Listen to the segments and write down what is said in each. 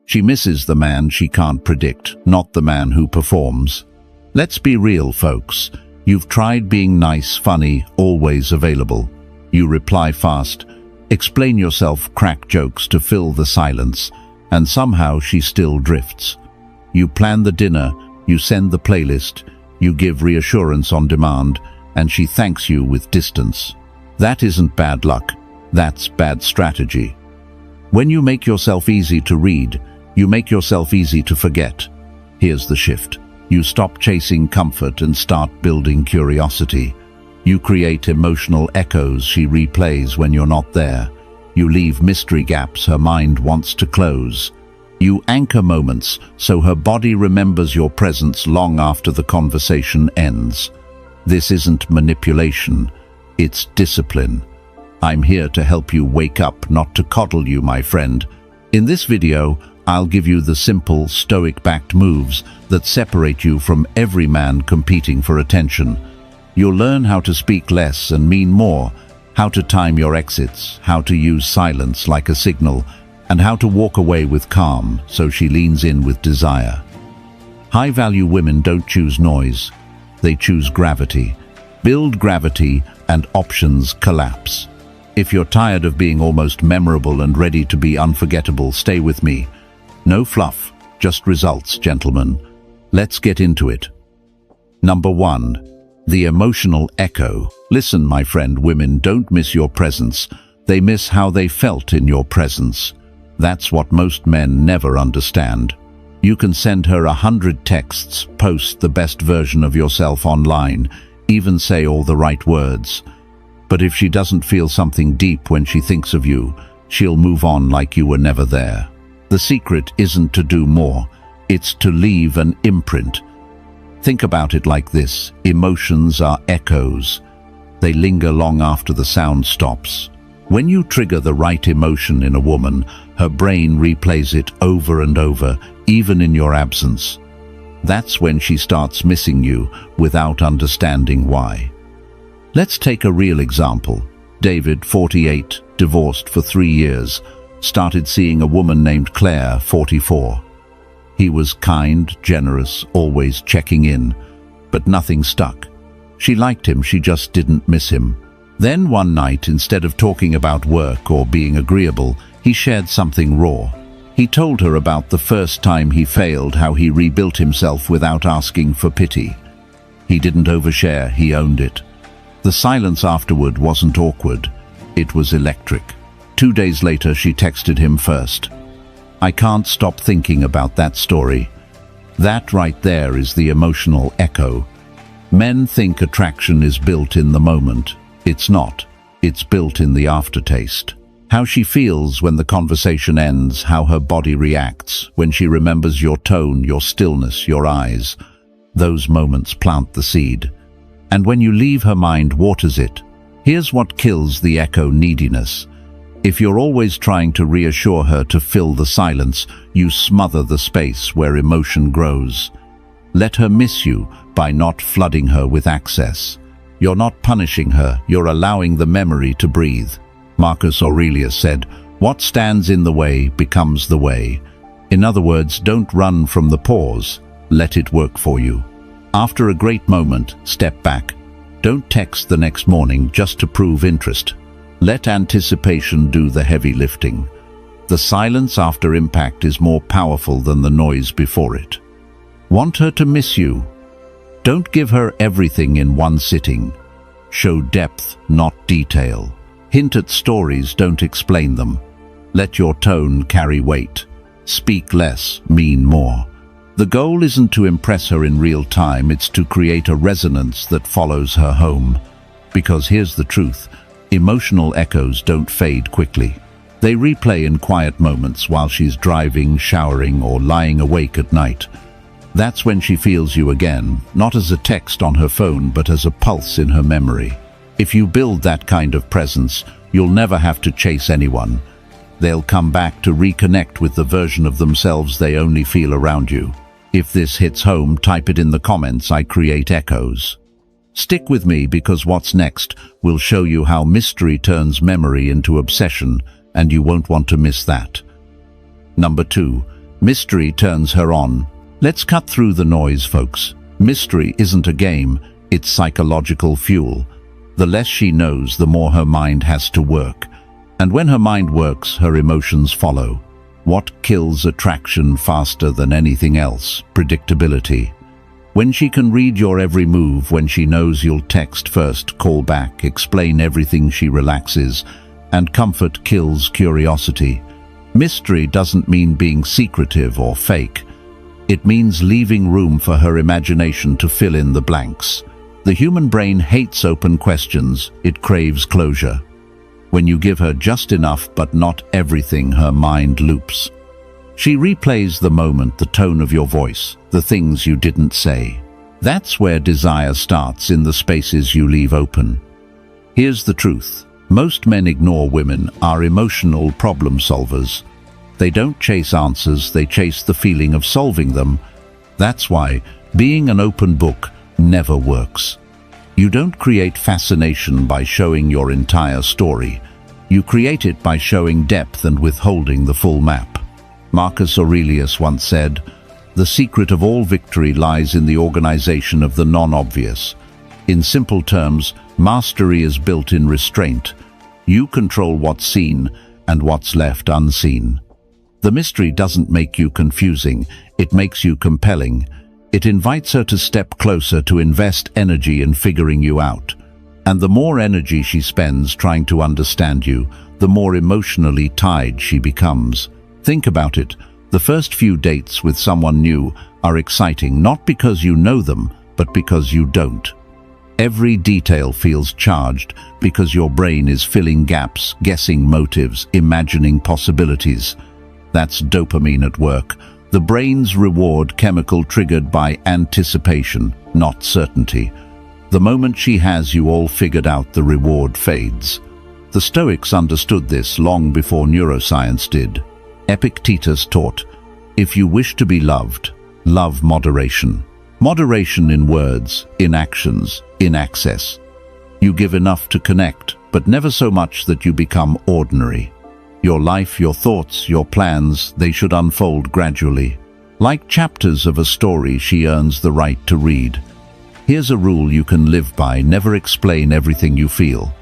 She misses the man she can't predict, not the man who performs. Let's be real, folks. You've tried being nice, funny, always available. You reply fast, explain yourself, crack jokes to fill the silence, and somehow she still drifts. You plan the dinner, you send the playlist, you give reassurance on demand, and she thanks you with distance. That isn't bad luck, that's bad strategy. When you make yourself easy to read, you make yourself easy to forget. Here's the shift. You stop chasing comfort and start building curiosity. You create emotional echoes she replays when you're not there. You leave mystery gaps her mind wants to close. You anchor moments so her body remembers your presence long after the conversation ends. This isn't manipulation, it's discipline. I'm here to help you wake up, not to coddle you, my friend. In this video, I'll give you the simple, Stoic-backed moves that separate you from every man competing for attention. You'll learn how to speak less and mean more, how to time your exits, how to use silence like a signal, and how to walk away with calm so she leans in with desire. High-value women don't choose noise, they choose gravity. Build gravity and options collapse. If you're tired of being almost memorable and ready to be unforgettable, stay with me. No fluff, just results, gentlemen. Let's get into it. Number 1. The emotional echo. Listen, my friend, women don't miss your presence. They miss how they felt in your presence. That's what most men never understand. You can send her 100 texts, post the best version of yourself online, even say all the right words. But if she doesn't feel something deep when she thinks of you, she'll move on like you were never there. The secret isn't to do more, it's to leave an imprint. Think about it like this: emotions are echoes. They linger long after the sound stops. When you trigger the right emotion in a woman, her brain replays it over and over, even in your absence. That's when she starts missing you without understanding why. Let's take a real example. David, 48, divorced for 3 years, started seeing a woman named Claire, 44. He was kind, generous, always checking in, but nothing stuck. She liked him, she just didn't miss him. Then one night, instead of talking about work or being agreeable, he shared something raw. He told her about the first time he failed, how he rebuilt himself without asking for pity. He didn't overshare, he owned it. The silence afterward wasn't awkward, it was electric. 2 days later, she texted him first. I can't stop thinking about that story. That right there is the emotional echo. Men think attraction is built in the moment. It's not. It's built in the aftertaste. How she feels when the conversation ends, how her body reacts, when she remembers your tone, your stillness, your eyes. Those moments plant the seed. And when you leave, her mind waters it. Here's what kills the echo: neediness. If you're always trying to reassure her to fill the silence, you smother the space where emotion grows. Let her miss you by not flooding her with access. You're not punishing her, you're allowing the memory to breathe. Marcus Aurelius said, "What stands in the way becomes the way." In other words, don't run from the pause, let it work for you. After a great moment, step back. Don't text the next morning just to prove interest. Let anticipation do the heavy lifting. The silence after impact is more powerful than the noise before it. Want her to miss you? Don't give her everything in one sitting. Show depth, not detail. Hint at stories, don't explain them. Let your tone carry weight. Speak less, mean more. The goal isn't to impress her in real time, it's to create a resonance that follows her home. Because here's the truth, emotional echoes don't fade quickly. They replay in quiet moments while she's driving, showering, or lying awake at night. That's when she feels you again, not as a text on her phone, but as a pulse in her memory. If you build that kind of presence, you'll never have to chase anyone. They'll come back to reconnect with the version of themselves they only feel around you. If this hits home, type it in the comments. I create echoes. Stick with me, because what's next will show you how mystery turns memory into obsession, and you won't want to miss that. Number 2. Mystery turns her on. Let's cut through the noise, folks. Mystery isn't a game, it's psychological fuel. The less she knows, the more her mind has to work. And when her mind works, her emotions follow. What kills attraction faster than anything else? Predictability. When she can read your every move, when she knows you'll text first, call back, explain everything, she relaxes, and comfort kills curiosity. Mystery doesn't mean being secretive or fake. It means leaving room for her imagination to fill in the blanks. The human brain hates open questions, it craves closure. When you give her just enough but not everything, her mind loops. She replays the moment, the tone of your voice, the things you didn't say. That's where desire starts, in the spaces you leave open. Here's the truth. Most men ignore women are emotional problem solvers. They don't chase answers, they chase the feeling of solving them. That's why being an open book never works. You don't create fascination by showing your entire story. You create it by showing depth and withholding the full map. Marcus Aurelius once said, "The secret of all victory lies in the organization of the non-obvious." In simple terms, mastery is built in restraint. You control what's seen and what's left unseen. The mystery doesn't make you confusing, it makes you compelling. It invites her to step closer, to invest energy in figuring you out. And the more energy she spends trying to understand you, the more emotionally tied she becomes. Think about it. The first few dates with someone new are exciting, not because you know them, but because you don't. Every detail feels charged because your brain is filling gaps, guessing motives, imagining possibilities. That's dopamine at work, the brain's reward chemical triggered by anticipation, not certainty. The moment she has you all figured out, the reward fades. The Stoics understood this long before neuroscience did. Epictetus taught, if you wish to be loved, love moderation. Moderation in words, in actions, in access. You give enough to connect, but never so much that you become ordinary. Your life, your thoughts, your plans, they should unfold gradually. Like chapters of a story she earns the right to read. Here's a rule you can live by: never explain everything you feel.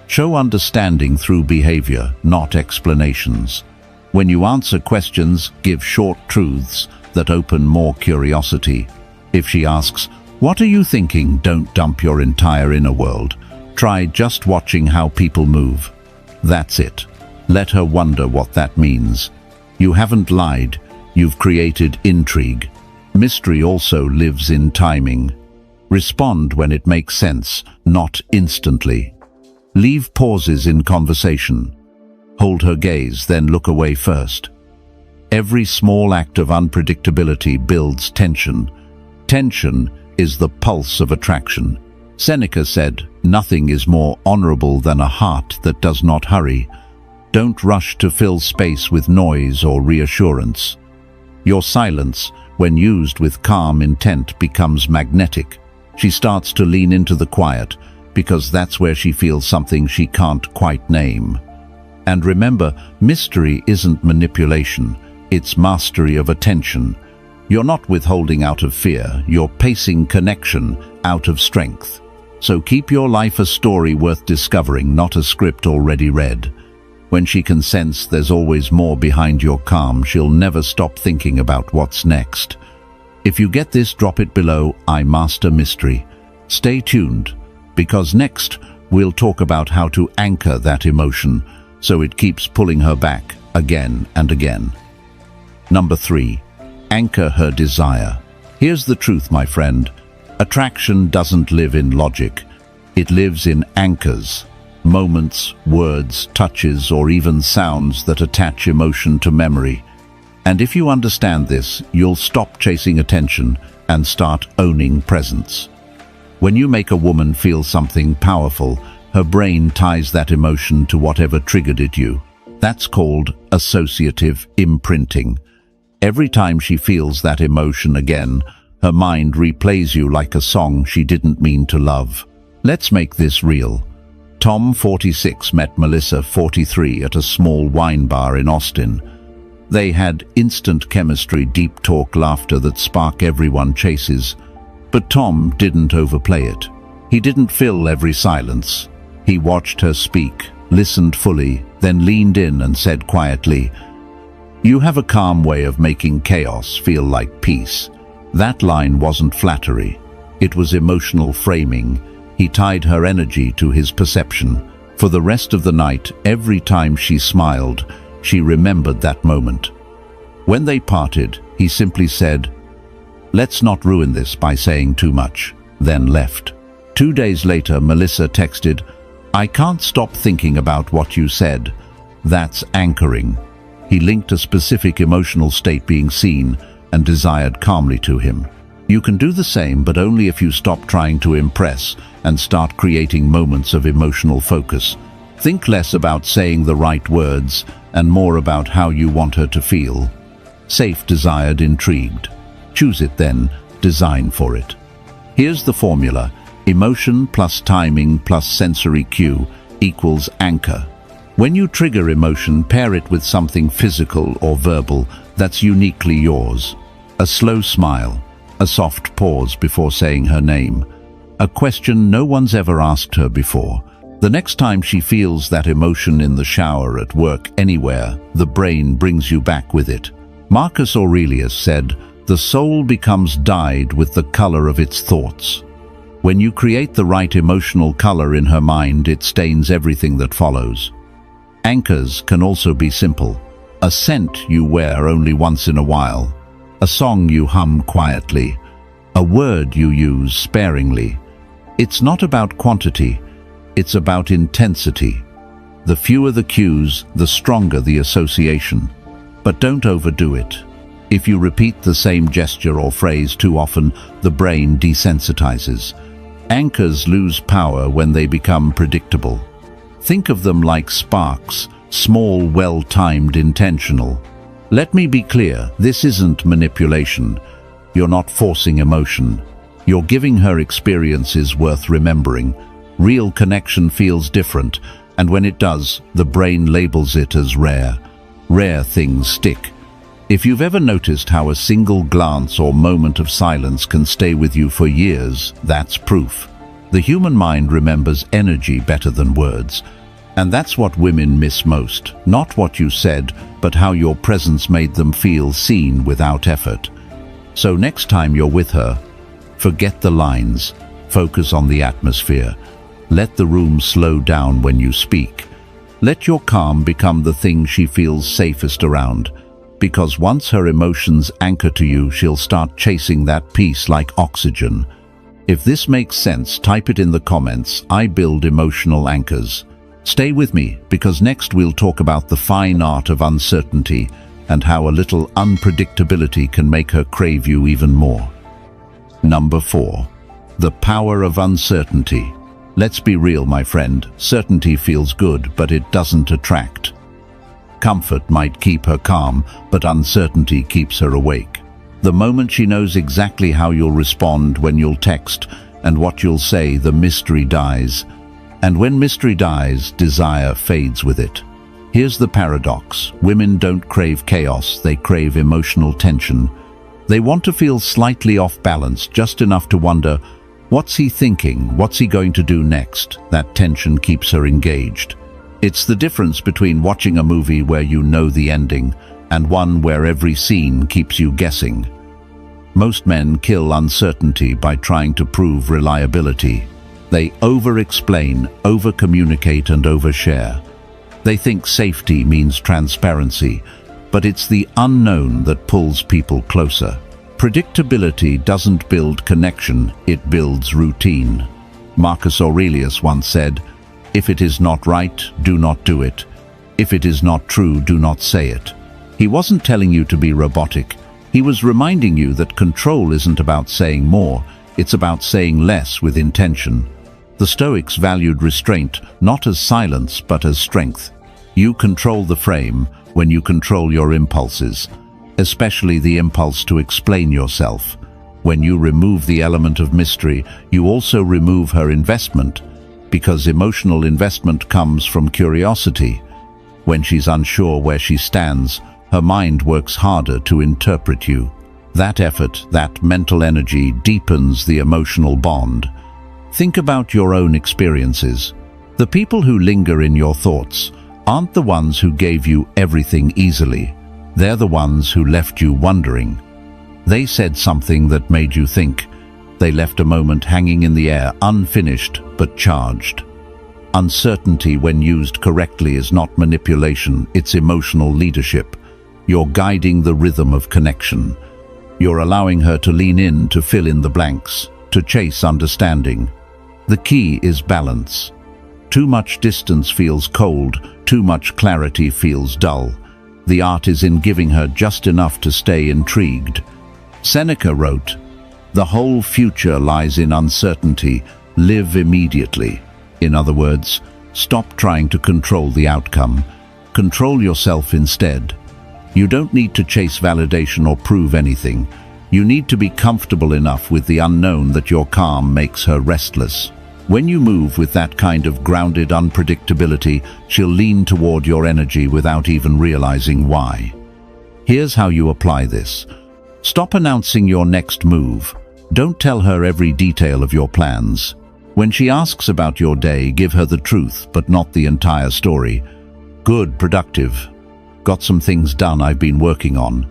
Show understanding through behavior, not explanations. When you answer questions, give short truths that open more curiosity. If she asks, "What are you thinking?" don't dump your entire inner world. Try just watching how people move. That's it. Let her wonder what that means. You haven't lied, you've created intrigue. Mystery also lives in timing. Respond when it makes sense, not instantly. Leave pauses in conversation. Hold her gaze, then look away first. Every small act of unpredictability builds tension. Tension is the pulse of attraction. Seneca said, "Nothing is more honorable than a heart that does not hurry." Don't rush to fill space with noise or reassurance. Your silence, when used with calm intent, becomes magnetic. She starts to lean into the quiet, because that's where she feels something she can't quite name. And remember, mystery isn't manipulation, it's mastery of attention. You're not withholding out of fear, you're pacing connection out of strength. So keep your life a story worth discovering, not a script already read. When she can sense there's always more behind your calm, she'll never stop thinking about what's next. If you get this, drop it below, I master mystery. Stay tuned, because next we'll talk about how to anchor that emotion so it keeps pulling her back again and again. Number 3. Anchor her desire. Here's the truth, my friend. Attraction doesn't live in logic. It lives in anchors. Moments, words, touches, or even sounds that attach emotion to memory. And if you understand this, you'll stop chasing attention and start owning presence. When you make a woman feel something powerful, her brain ties that emotion to whatever triggered it you. That's called associative imprinting. Every time she feels that emotion again, her mind replays you like a song she didn't mean to love. Let's make this real. Tom, 46, met Melissa, 43, at a small wine bar in Austin. They had instant chemistry, deep talk, laughter that spark everyone chases. But Tom didn't overplay it. He didn't fill every silence. He watched her speak, listened fully, then leaned in and said quietly, "You have a calm way of making chaos feel like peace." That line wasn't flattery. It was emotional framing. He tied her energy to his perception. For the rest of the night, every time she smiled, she remembered that moment. When they parted, he simply said, "Let's not ruin this by saying too much," then left. 2 days later, Melissa texted, "I can't stop thinking about what you said." That's anchoring. He linked a specific emotional state being seen and desired calmly to him. You can do the same, but only if you stop trying to impress and start creating moments of emotional focus. Think less about saying the right words and more about how you want her to feel. Safe, desired, intrigued. Choose it then, design for it. Here's the formula. Emotion plus timing plus sensory cue equals anchor. When you trigger emotion, pair it with something physical or verbal that's uniquely yours. A slow smile, a soft pause before saying her name, a question no one's ever asked her before. The next time she feels that emotion in the shower, at work, anywhere, the brain brings you back with it. Marcus Aurelius said, "The soul becomes dyed with the color of its thoughts." When you create the right emotional color in her mind, it stains everything that follows. Anchors can also be simple. A scent you wear only once in a while, a song you hum quietly, a word you use sparingly. It's not about quantity, it's about intensity. The fewer the cues, the stronger the association. But don't overdo it. If you repeat the same gesture or phrase too often, the brain desensitizes. Anchors lose power when they become predictable. Think of them like sparks, small, well-timed, intentional. Let me be clear, this isn't manipulation. You're not forcing emotion. You're giving her experiences worth remembering. Real connection feels different, and when it does, the brain labels it as rare. Rare things stick. If you've ever noticed how a single glance or moment of silence can stay with you for years, that's proof. The human mind remembers energy better than words. And that's what women miss most. Not what you said, but how your presence made them feel seen without effort. So next time you're with her, forget the lines. Focus on the atmosphere. Let the room slow down when you speak. Let your calm become the thing she feels safest around. Because once her emotions anchor to you, she'll start chasing that peace like oxygen. If this makes sense, type it in the comments. I build emotional anchors. Stay with me, because next we'll talk about the fine art of uncertainty and how a little unpredictability can make her crave you even more. Number 4. The power of uncertainty. Let's be real, my friend. Certainty feels good, but it doesn't attract. Comfort might keep her calm, but uncertainty keeps her awake. The moment she knows exactly how you'll respond, when you'll text, and what you'll say, the mystery dies. And when mystery dies, desire fades with it. Here's the paradox. Women don't crave chaos, they crave emotional tension. They want to feel slightly off balance, just enough to wonder, what's he thinking? What's he going to do next? That tension keeps her engaged. It's the difference between watching a movie where you know the ending and one where every scene keeps you guessing. Most men kill uncertainty by trying to prove reliability. They over-explain, over-communicate, and overshare. They think safety means transparency, but it's the unknown that pulls people closer. Predictability doesn't build connection, it builds routine. Marcus Aurelius once said, "If it is not right, do not do it. If it is not true, do not say it." He wasn't telling you to be robotic. He was reminding you that control isn't about saying more, it's about saying less with intention. The Stoics valued restraint not as silence but as strength. You control the frame when you control your impulses, especially the impulse to explain yourself. When you remove the element of mystery, you also remove her investment, because emotional investment comes from curiosity. When she's unsure where she stands, Her mind works harder to interpret you. That effort, that mental energy deepens the emotional bond. Think about your own experiences. The people who linger in your thoughts aren't the ones who gave you everything easily. They're the ones who left you wondering. They said something that made you think. They left a moment hanging in the air, unfinished but charged. Uncertainty, when used correctly, is not manipulation, it's emotional leadership. You're guiding the rhythm of connection. You're allowing her to lean in, to fill in the blanks, to chase understanding. The key is balance. Too much distance feels cold, too much clarity feels dull. The art is in giving her just enough to stay intrigued. Seneca wrote, "The whole future lies in uncertainty. Live immediately." In other words, stop trying to control the outcome. Control yourself instead. You don't need to chase validation or prove anything. You need to be comfortable enough with the unknown that your calm makes her restless. When you move with that kind of grounded unpredictability, she'll lean toward your energy without even realizing why. Here's how you apply this. Stop announcing your next move. Don't tell her every detail of your plans. When she asks about your day, give her the truth, but not the entire story. Good, productive. Got some things done I've been working on.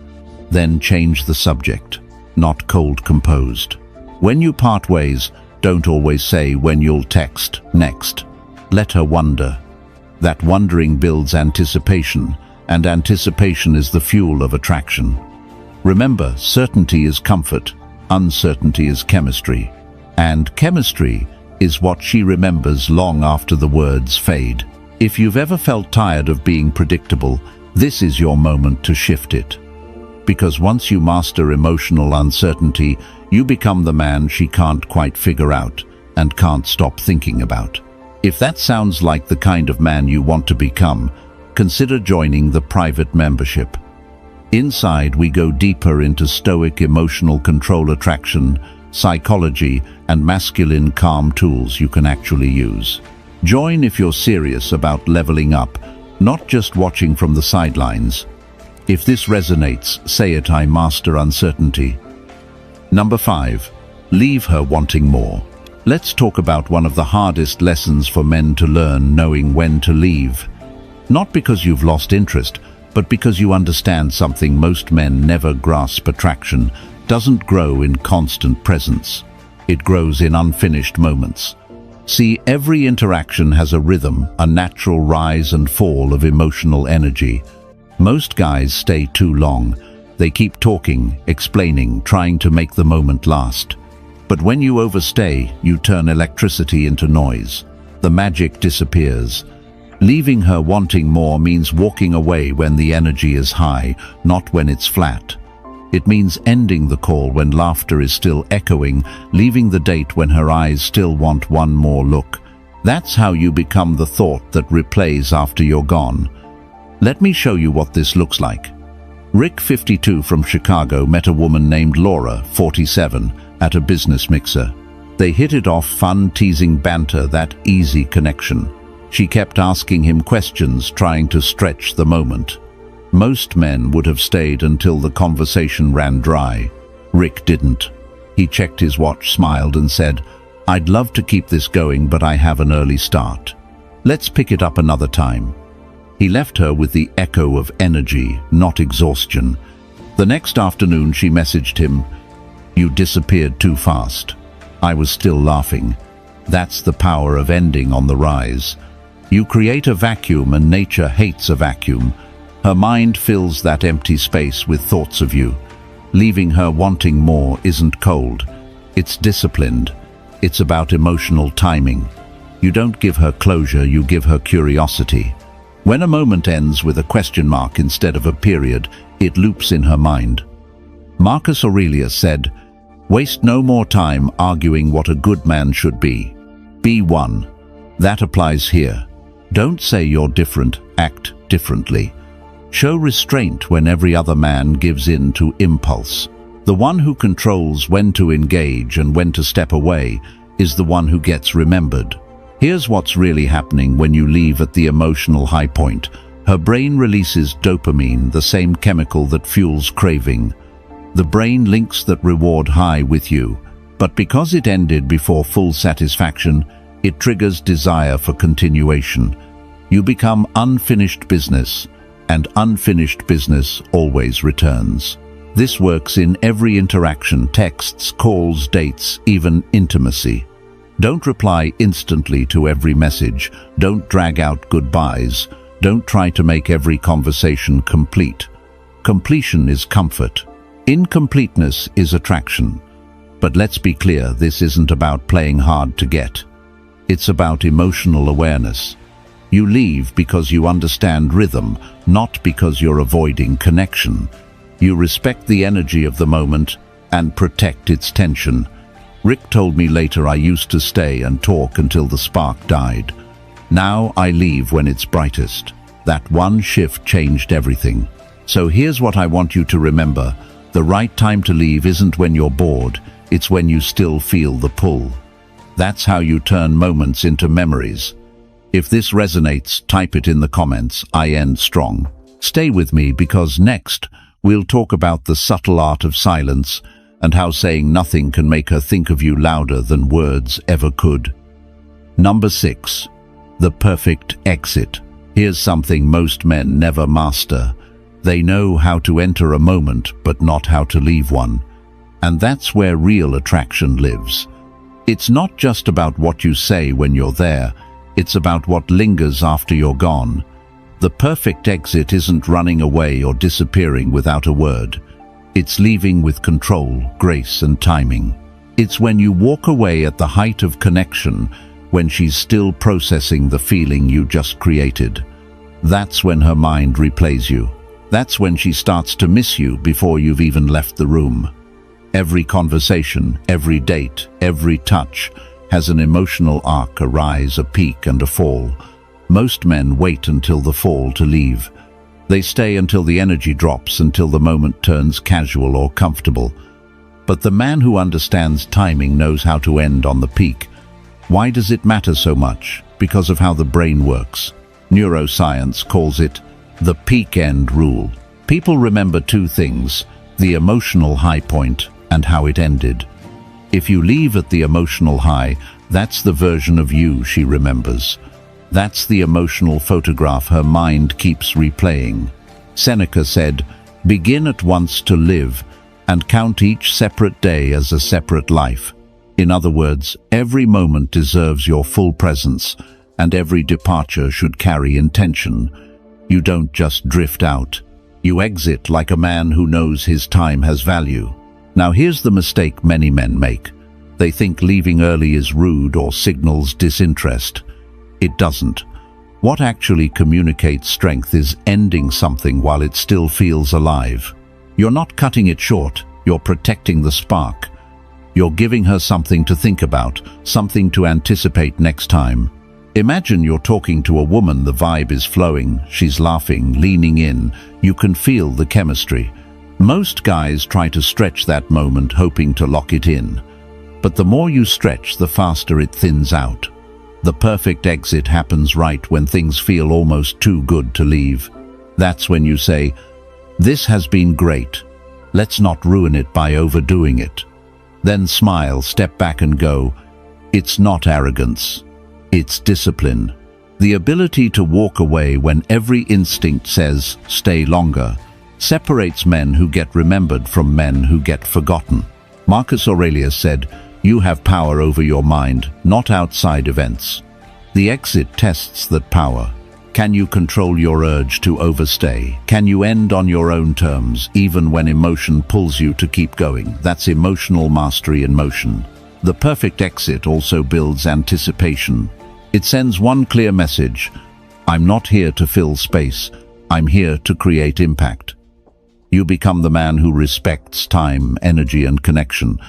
Then change the subject, not cold composed. When you part ways, don't always say when you'll text next. Let her wonder. That wondering builds anticipation, and anticipation is the fuel of attraction. Remember, certainty is comfort, uncertainty is chemistry. And chemistry is what she remembers long after the words fade. If you've ever felt tired of being predictable, this is your moment to shift it. Because once you master emotional uncertainty, you become the man she can't quite figure out and can't stop thinking about. If that sounds like the kind of man you want to become, consider joining the private membership. Inside, we go deeper into Stoic emotional control, attraction, psychology, and masculine calm tools you can actually use. Join if you're serious about leveling up, not just watching from the sidelines. If this resonates, say it: I master uncertainty. Number 5. Leave her wanting more. Let's talk about one of the hardest lessons for men to learn: knowing when to leave. Not because you've lost interest, but because you understand something most men never grasp. Attraction doesn't grow in constant presence. It grows in unfinished moments. See, every interaction has a rhythm, a natural rise and fall of emotional energy. Most guys stay too long. They keep talking, explaining, trying to make the moment last. But when you overstay, you turn electricity into noise. The magic disappears. Leaving her wanting more means walking away when the energy is high, not when it's flat. It means ending the call when laughter is still echoing, leaving the date when her eyes still want one more look. That's how you become the thought that replays after you're gone. Let me show you what this looks like. Rick, 52, from Chicago, met a woman named Laura, 47, at a business mixer. They hit it off, fun, teasing banter, that easy connection. She kept asking him questions, trying to stretch the moment. Most men would have stayed until the conversation ran dry. Rick didn't. He checked his watch, smiled, and said, "I'd love to keep this going, but I have an early start. Let's pick it up another time." He left her with the echo of energy, not exhaustion. The next afternoon she messaged him, "You disappeared too fast." I was still laughing. That's the power of ending on the rise. You create a vacuum, and nature hates a vacuum. Her mind fills that empty space with thoughts of you. Leaving her wanting more isn't cold. It's disciplined. It's about emotional timing. You don't give her closure, you give her curiosity. When a moment ends with a question mark instead of a period, it loops in her mind. Marcus Aurelius said, "Waste no more time arguing what a good man should be. Be one." That applies here. Don't say you're different, act differently. Show restraint when every other man gives in to impulse. The one who controls when to engage and when to step away is the one who gets remembered. Here's what's really happening when you leave at the emotional high point. Her brain releases dopamine, the same chemical that fuels craving. The brain links that reward high with you, but because it ended before full satisfaction, it triggers desire for continuation. You become unfinished business, and unfinished business always returns. This works in every interaction: texts, calls, dates, even intimacy. Don't reply instantly to every message. Don't drag out goodbyes. Don't try to make every conversation complete. Completion is comfort. Incompleteness is attraction. But let's be clear, this isn't about playing hard to get. It's about emotional awareness. You leave because you understand rhythm, not because you're avoiding connection. You respect the energy of the moment and protect its tension. Rick told me later, I used to stay and talk until the spark died. Now I leave when it's brightest. That one shift changed everything. So here's what I want you to remember. The right time to leave isn't when you're bored, it's when you still feel the pull. That's how you turn moments into memories. If this resonates, type it in the comments. I end strong. Stay with me, because next we'll talk about the subtle art of silence and how saying nothing can make her think of you louder than words ever could. Number 6. The perfect exit. Here's something most men never master. They know how to enter a moment, but not how to leave one. And that's where real attraction lives. It's not just about what you say when you're there, it's about what lingers after you're gone. The perfect exit isn't running away or disappearing without a word. It's leaving with control, grace, and timing. It's when you walk away at the height of connection, when she's still processing the feeling you just created. That's when her mind replays you. That's when she starts to miss you before you've even left the room. Every conversation, every date, every touch has an emotional arc, a rise, a peak, and a fall. Most men wait until the fall to leave. They stay until the energy drops, until the moment turns casual or comfortable. But the man who understands timing knows how to end on the peak. Why does it matter so much? Because of how the brain works. Neuroscience calls it the peak end rule. People remember two things: the emotional high point and how it ended. If you leave at the emotional high, that's the version of you she remembers. That's the emotional photograph her mind keeps replaying. Seneca said, "Begin at once to live, and count each separate day as a separate life." In other words, every moment deserves your full presence, and every departure should carry intention. You don't just drift out. You exit like a man who knows his time has value. Now here's the mistake many men make. They think leaving early is rude or signals disinterest. It doesn't. What actually communicates strength is ending something while it still feels alive. You're not cutting it short, you're protecting the spark. You're giving her something to think about, something to anticipate next time. Imagine you're talking to a woman, the vibe is flowing, she's laughing, leaning in, you can feel the chemistry. Most guys try to stretch that moment, hoping to lock it in. But the more you stretch, the faster it thins out. The perfect exit happens right when things feel almost too good to leave. That's when you say, "This has been great. Let's not ruin it by overdoing it." Then smile, step back and go, "It's not arrogance. It's discipline." The ability to walk away when every instinct says, "Stay longer," separates men who get remembered from men who get forgotten. Marcus Aurelius said, "You have power over your mind, not outside events." The exit tests that power. Can you control your urge to overstay? Can you end on your own terms, even when emotion pulls you to keep going? That's emotional mastery in motion. The perfect exit also builds anticipation. It sends one clear message: I'm not here to fill space, I'm here to create impact. You become the man who respects time, energy, and connection.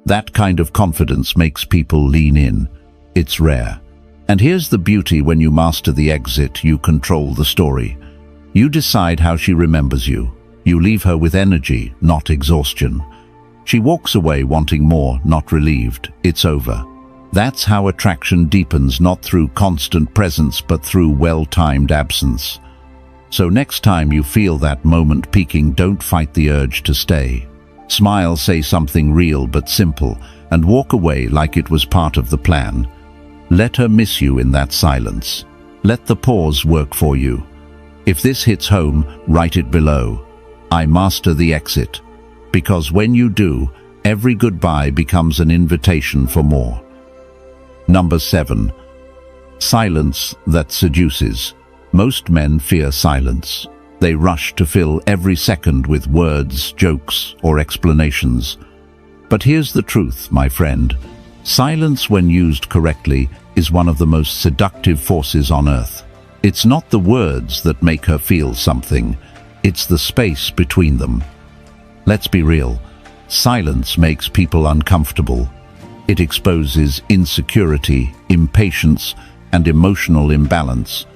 That kind of confidence makes people lean in. It's rare. And here's the beauty: when you master the exit, you control the story. You decide how she remembers you. You leave her with energy, not exhaustion. She walks away wanting more, not relieved. It's over. That's how attraction deepens, not through constant presence, but through well-timed absence. So next time you feel that moment peaking, don't fight the urge to stay. Smile, say something real but simple, and walk away like it was part of the plan. Let her miss you in that silence. Let the pause work for you. If this hits home, write it below. I master the exit. Because when you do, every goodbye becomes an invitation for more. Number 7. Silence that seduces. Most men fear silence. They rush to fill every second with words, jokes, or explanations. But here's the truth, my friend. Silence, when used correctly, is one of the most seductive forces on earth. It's not the words that make her feel something. It's the space between them. Let's be real. Silence makes people uncomfortable. It exposes insecurity, impatience, and emotional imbalance.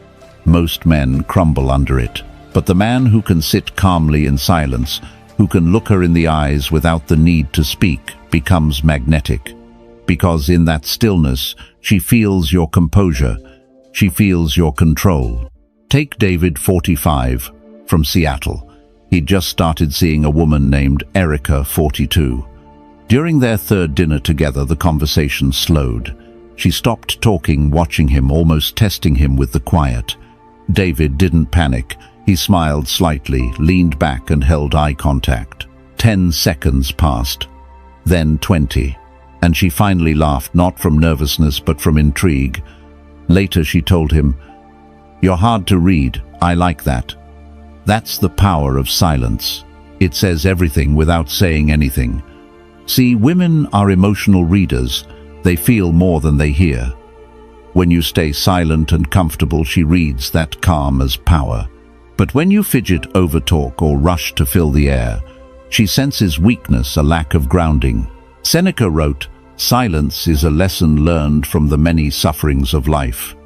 Most men crumble under it. But the man who can sit calmly in silence, who can look her in the eyes without the need to speak, becomes magnetic. Because in that stillness, she feels your composure. She feels your control. Take David, 45, from Seattle. He'd just started seeing a woman named Erica, 42. During their third dinner together, the conversation slowed. She stopped talking, watching him, almost testing him with the quiet. David didn't panic. He smiled slightly, leaned back and held eye contact. 10 seconds passed, then 20, and she finally laughed, not from nervousness but from intrigue. Later she told him, "You're hard to read. I like that." That's the power of silence. It says everything without saying anything. See, women are emotional readers. They feel more than they hear. When you stay silent and comfortable, she reads that calm as power. But when you fidget, overtalk, or rush to fill the air, she senses weakness, a lack of grounding. Seneca wrote, "Silence is a lesson learned from the many sufferings of life."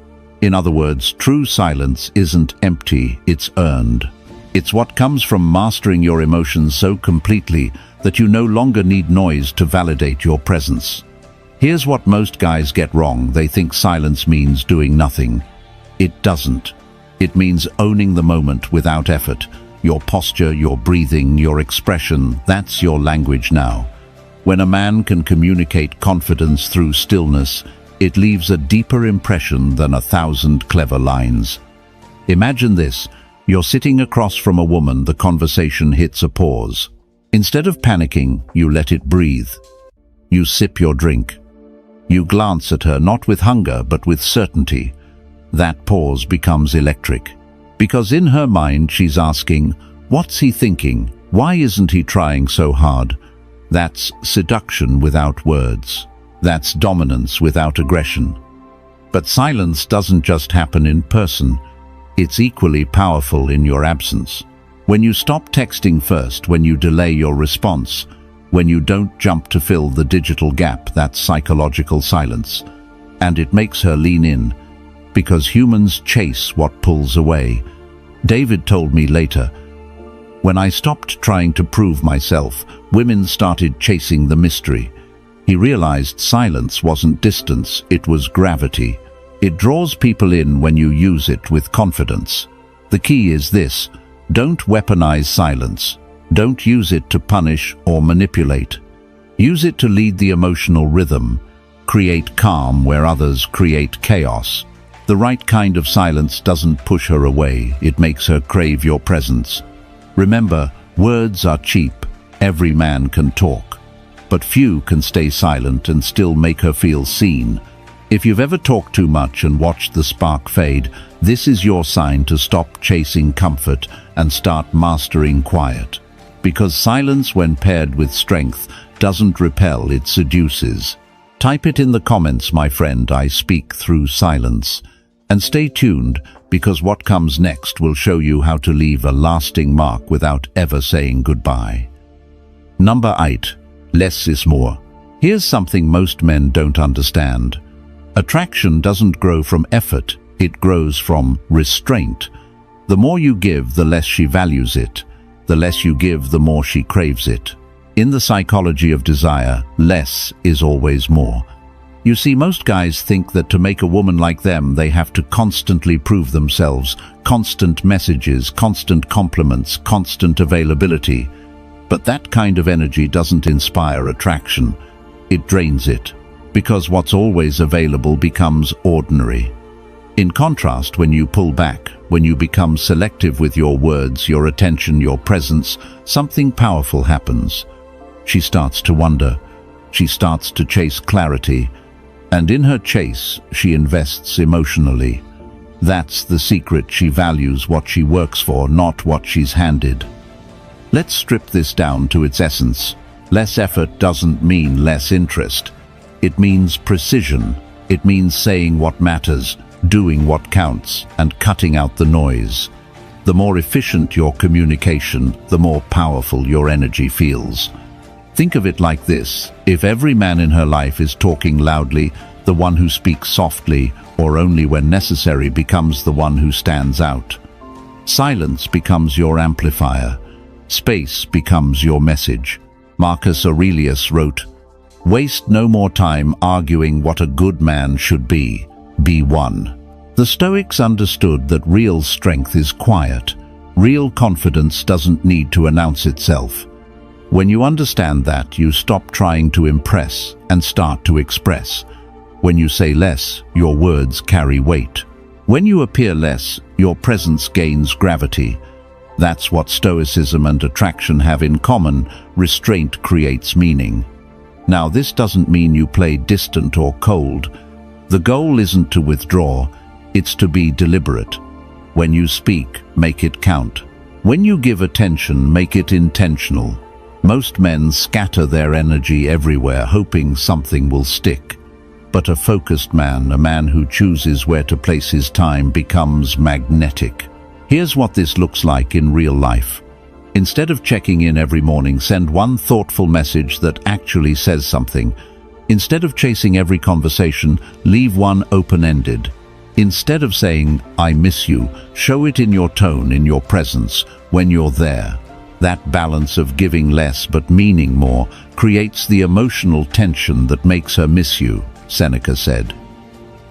In other words, true silence isn't empty, it's earned. It's what comes from mastering your emotions so completely that you no longer need noise to validate your presence. Here's what most guys get wrong. They think silence means doing nothing. It doesn't. It means owning the moment without effort. Your posture, your breathing, your expression, that's your language now. When a man can communicate confidence through stillness, it leaves a deeper impression than 1,000 clever lines. Imagine this. You're sitting across from a woman, the conversation hits a pause. Instead of panicking, you let it breathe. You sip your drink. You glance at her, not with hunger, but with certainty. That pause becomes electric. Because in her mind, she's asking, what's he thinking? Why isn't he trying so hard? That's seduction without words. That's dominance without aggression. But silence doesn't just happen in person. It's equally powerful in your absence. When you stop texting first, when you delay your response, when you don't jump to fill the digital gap, that's psychological silence. And it makes her lean in, because humans chase what pulls away. David told me later, when I stopped trying to prove myself, women started chasing the mystery. He realized silence wasn't distance, it was gravity. It draws people in when you use it with confidence. The key is this: don't weaponize silence. Don't use it to punish or manipulate. Use it to lead the emotional rhythm. Create calm where others create chaos. The right kind of silence doesn't push her away, it makes her crave your presence. Remember, words are cheap. Every man can talk. But few can stay silent and still make her feel seen. If you've ever talked too much and watched the spark fade, this is your sign to stop chasing comfort and start mastering quiet. Because silence, when paired with strength, doesn't repel, it seduces. Type it in the comments, my friend, I speak through silence. And stay tuned, because what comes next will show you how to leave a lasting mark without ever saying goodbye. Number 8. Less is more. Here's something most men don't understand. Attraction doesn't grow from effort, it grows from restraint. The more you give, the less she values it. The less you give, the more she craves it. In the psychology of desire, less is always more. You see, most guys think that to make a woman like them, they have to constantly prove themselves, constant messages, constant compliments, constant availability. But that kind of energy doesn't inspire attraction. It drains it, because what's always available becomes ordinary. In contrast, when you pull back, when you become selective with your words, your attention, your presence, something powerful happens. She starts to wonder. She starts to chase clarity. And in her chase, she invests emotionally. That's the secret. She values what she works for, not what she's handed. Let's strip this down to its essence. Less effort doesn't mean less interest. It means precision. It means saying what matters, doing what counts, and cutting out the noise. The more efficient your communication, the more powerful your energy feels. Think of it like this: if every man in her life is talking loudly, the one who speaks softly, or only when necessary, becomes the one who stands out. Silence becomes your amplifier. Space becomes your message. Marcus Aurelius wrote, "Waste no more time arguing what a good man should be. Be one." The Stoics understood that real strength is quiet. Real confidence doesn't need to announce itself. When you understand that, you stop trying to impress and start to express. When you say less, your words carry weight. When you appear less, your presence gains gravity. That's what Stoicism and attraction have in common. Restraint creates meaning. Now, this doesn't mean you play distant or cold. The goal isn't to withdraw, it's to be deliberate. When you speak, make it count. When you give attention, make it intentional. Most men scatter their energy everywhere, hoping something will stick. But a focused man, a man who chooses where to place his time, becomes magnetic. Here's what this looks like in real life. Instead of checking in every morning, send one thoughtful message that actually says something. Instead of chasing every conversation, leave one open-ended. Instead of saying, "I miss you," show it in your tone, in your presence, when you're there. That balance of giving less but meaning more creates the emotional tension that makes her miss you, Seneca said.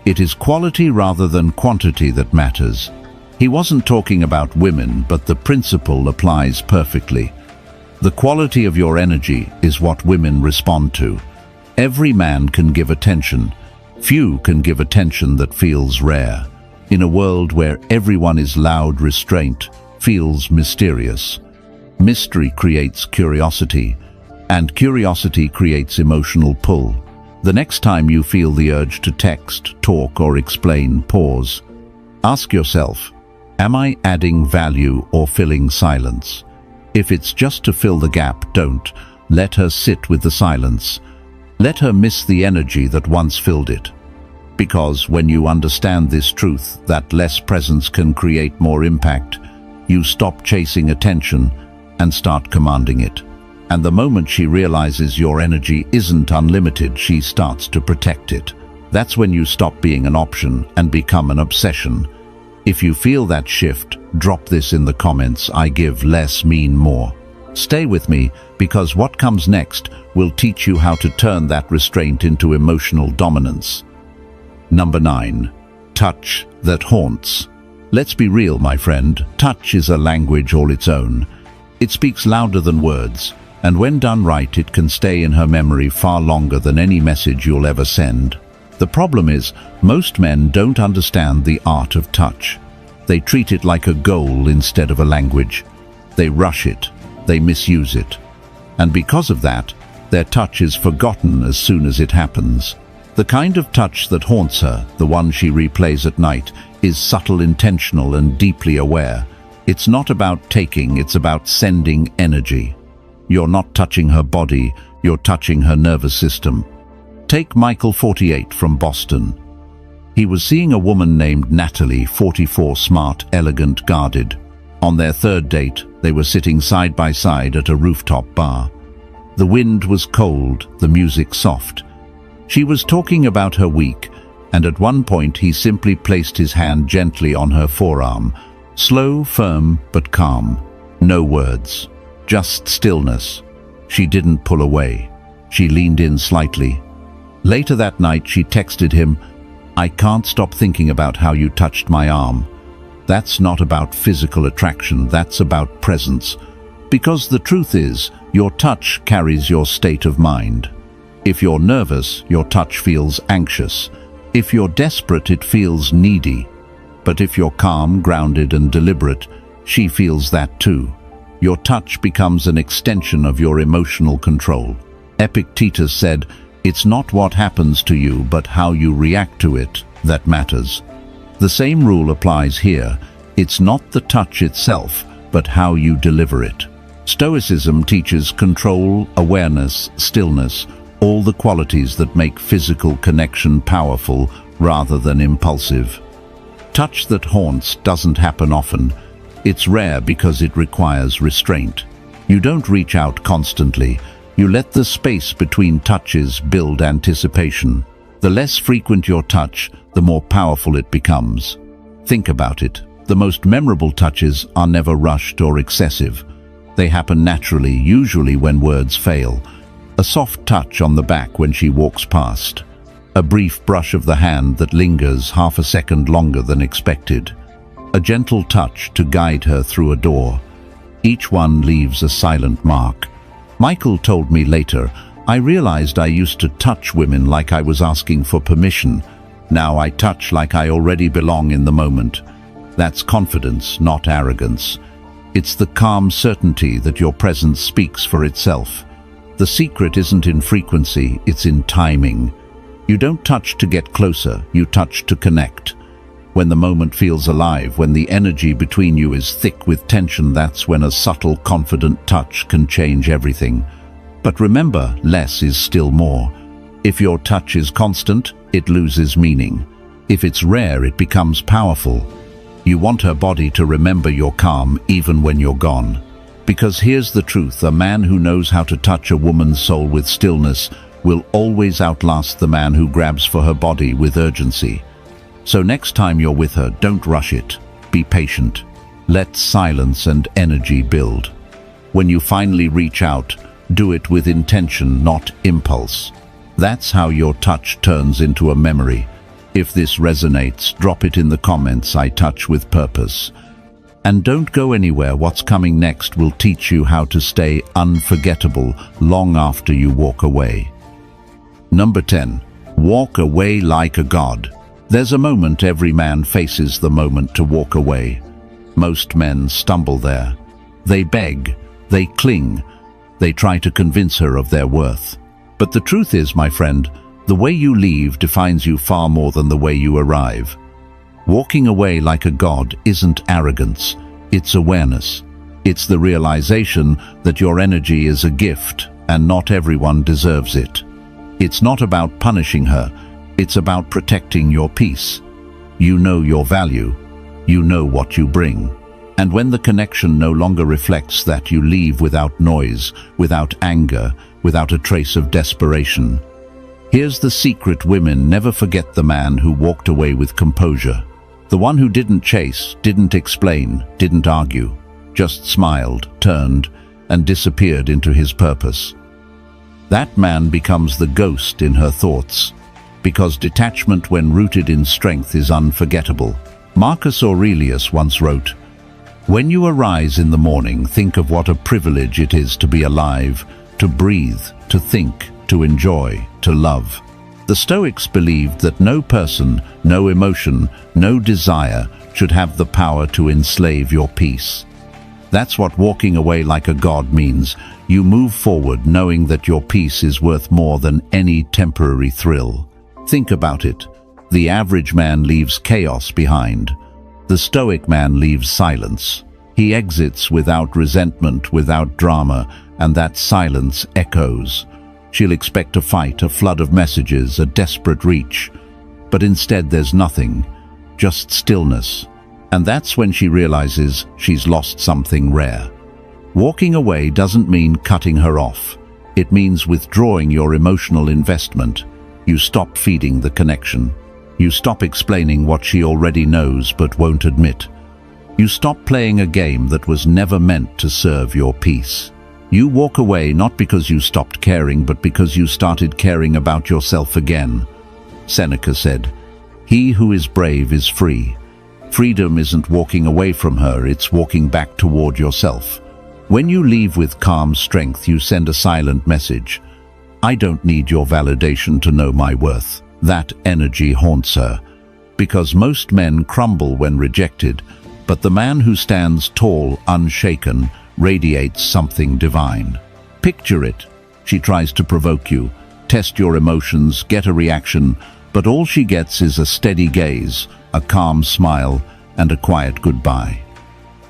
It is quality rather than quantity that matters. He wasn't talking about women, but the principle applies perfectly. The quality of your energy is what women respond to. Every man can give attention. Few can give attention that feels rare. In a world where everyone is loud, restraint feels mysterious. Mystery creates curiosity, and curiosity creates emotional pull. The next time you feel the urge to text, talk, or explain, pause. Ask yourself, am I adding value or filling silence? If it's just to fill the gap, don't. Let her sit with the silence. Let her miss the energy that once filled it. Because when you understand this truth, that less presence can create more impact, you stop chasing attention and start commanding it. And the moment she realizes your energy isn't unlimited, she starts to protect it. That's when you stop being an option and become an obsession. If you feel that shift, drop this in the comments. I give less, mean more. Stay with me, because what comes next will teach you how to turn that restraint into emotional dominance. Number 9. Touch that haunts. Let's be real, my friend. Touch is a language all its own. It speaks louder than words, and when done right, it can stay in her memory far longer than any message you'll ever send. The problem is, most men don't understand the art of touch. They treat it like a goal instead of a language. They rush it. They misuse it. And because of that, their touch is forgotten as soon as it happens. The kind of touch that haunts her, the one she replays at night, is subtle, intentional, and deeply aware. It's not about taking, it's about sending energy. You're not touching her body, you're touching her nervous system. Take Michael, 48, from Boston. He was seeing a woman named Natalie, 44, smart, elegant, guarded. On their third date, they were sitting side by side at a rooftop bar. The wind was cold, the music soft. She was talking about her week, and at one point he simply placed his hand gently on her forearm. Slow, firm, but calm. No words, just stillness. She didn't pull away. She leaned in slightly. Later that night, she texted him, "I can't stop thinking about how you touched my arm." That's not about physical attraction, that's about presence. Because the truth is, your touch carries your state of mind. If you're nervous, your touch feels anxious. If you're desperate, it feels needy. But if you're calm, grounded, and deliberate, she feels that too. Your touch becomes an extension of your emotional control. Epictetus said, "It's not what happens to you, but how you react to it that matters." The same rule applies here. It's not the touch itself, but how you deliver it. Stoicism teaches control, awareness, stillness, all the qualities that make physical connection powerful rather than impulsive. Touch that haunts doesn't happen often. It's rare because it requires restraint. You don't reach out constantly. You let the space between touches build anticipation. The less frequent your touch, the more powerful it becomes. Think about it. The most memorable touches are never rushed or excessive. They happen naturally, usually when words fail. A soft touch on the back when she walks past. A brief brush of the hand that lingers half a second longer than expected. A gentle touch to guide her through a door. Each one leaves a silent mark. Michael told me later, "I realized I used to touch women like I was asking for permission. Now I touch like I already belong in the moment." That's confidence, not arrogance. It's the calm certainty that your presence speaks for itself. The secret isn't in frequency, it's in timing. You don't touch to get closer, you touch to connect. When the moment feels alive, when the energy between you is thick with tension, that's when a subtle, confident touch can change everything. But remember, less is still more. If your touch is constant, it loses meaning. If it's rare, it becomes powerful. You want her body to remember your calm even when you're gone. Because here's the truth, a man who knows how to touch a woman's soul with stillness will always outlast the man who grabs for her body with urgency. So next time you're with her, don't rush it. Be patient. Let silence and energy build. When you finally reach out, do it with intention, not impulse. That's how your touch turns into a memory. If this resonates, drop it in the comments. I touch with purpose. And don't go anywhere. What's coming next will teach you how to stay unforgettable long after you walk away. Number 10. Walk away like a god. There's a moment every man faces, the moment to walk away. Most men stumble there. They beg, they cling, they try to convince her of their worth. But the truth is, my friend, the way you leave defines you far more than the way you arrive. Walking away like a god isn't arrogance, it's awareness. It's the realization that your energy is a gift and not everyone deserves it. It's not about punishing her, it's about protecting your peace. You know your value, you know what you bring. And when the connection no longer reflects that, you leave without noise, without anger, without a trace of desperation. Here's the secret: women never forget the man who walked away with composure. The one who didn't chase, didn't explain, didn't argue, just smiled, turned, and disappeared into his purpose. That man becomes the ghost in her thoughts, because detachment when rooted in strength is unforgettable. Marcus Aurelius once wrote, "When you arise in the morning, think of what a privilege it is to be alive, to breathe, to think, to enjoy, to love." The Stoics believed that no person, no emotion, no desire should have the power to enslave your peace. That's what walking away like a god means. You move forward knowing that your peace is worth more than any temporary thrill. Think about it. The average man leaves chaos behind. The Stoic man leaves silence. He exits without resentment, without drama, and that silence echoes. She'll expect a fight, a flood of messages, a desperate reach. But instead there's nothing, just stillness. And that's when she realizes she's lost something rare. Walking away doesn't mean cutting her off. It means withdrawing your emotional investment. You stop feeding the connection. You stop explaining what she already knows but won't admit. You stop playing a game that was never meant to serve your peace. You walk away not because you stopped caring, but because you started caring about yourself again. Seneca said, "He who is brave is free." Freedom isn't walking away from her, it's walking back toward yourself. When you leave with calm strength, you send a silent message. I don't need your validation to know my worth. That energy haunts her. Because most men crumble when rejected, but the man who stands tall, unshaken, radiates something divine. Picture it. She tries to provoke you, test your emotions, get a reaction, but all she gets is a steady gaze, a calm smile, and a quiet goodbye.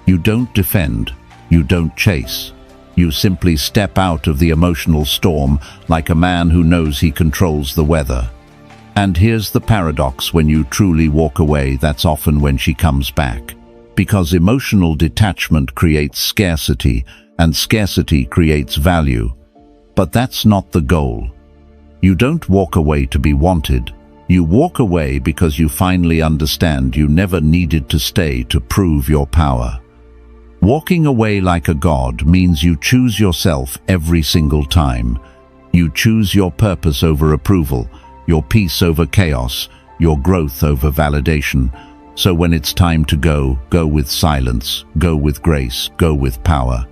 You don't defend, you don't chase. You simply step out of the emotional storm like a man who knows he controls the weather. And here's the paradox: when you truly walk away, that's often when she comes back. Because emotional detachment creates scarcity, and scarcity creates value. But that's not the goal. You don't walk away to be wanted. You walk away because you finally understand you never needed to stay to prove your power. Walking away like a god means you choose yourself every single time. You choose your purpose over approval, your peace over chaos, your growth over validation. So when it's time to go, go with silence, go with grace, go with power.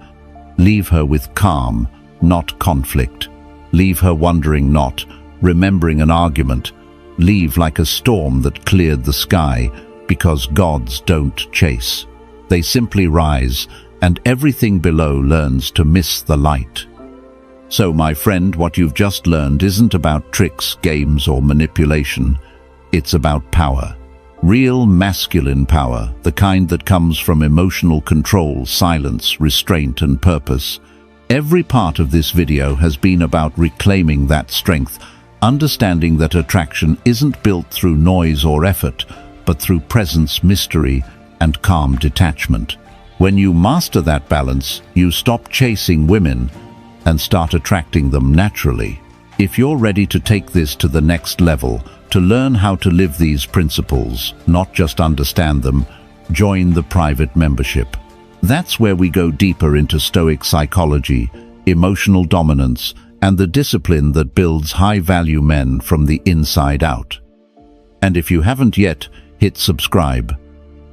Leave her with calm, not conflict. Leave her wondering, not remembering an argument. Leave like a storm that cleared the sky, because gods don't chase. They simply rise, and everything below learns to miss the light. So, my friend, what you've just learned isn't about tricks, games, or manipulation. It's about power. Real masculine power, the kind that comes from emotional control, silence, restraint, and purpose. Every part of this video has been about reclaiming that strength, understanding that attraction isn't built through noise or effort, but through presence, mystery, and calm detachment. When you master that balance, you stop chasing women and start attracting them naturally. If you're ready to take this to the next level, to learn how to live these principles, not just understand them, join the private membership. That's where we go deeper into Stoic psychology, emotional dominance, and the discipline that builds high-value men from the inside out. And if you haven't yet, hit subscribe.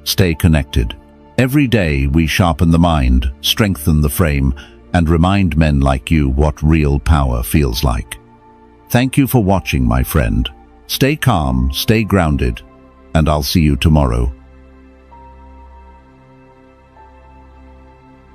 Stay connected. Every day we sharpen the mind, strengthen the frame, and remind men like you what real power feels like. Thank you for watching, my friend. Stay calm, stay grounded, and I'll see you tomorrow.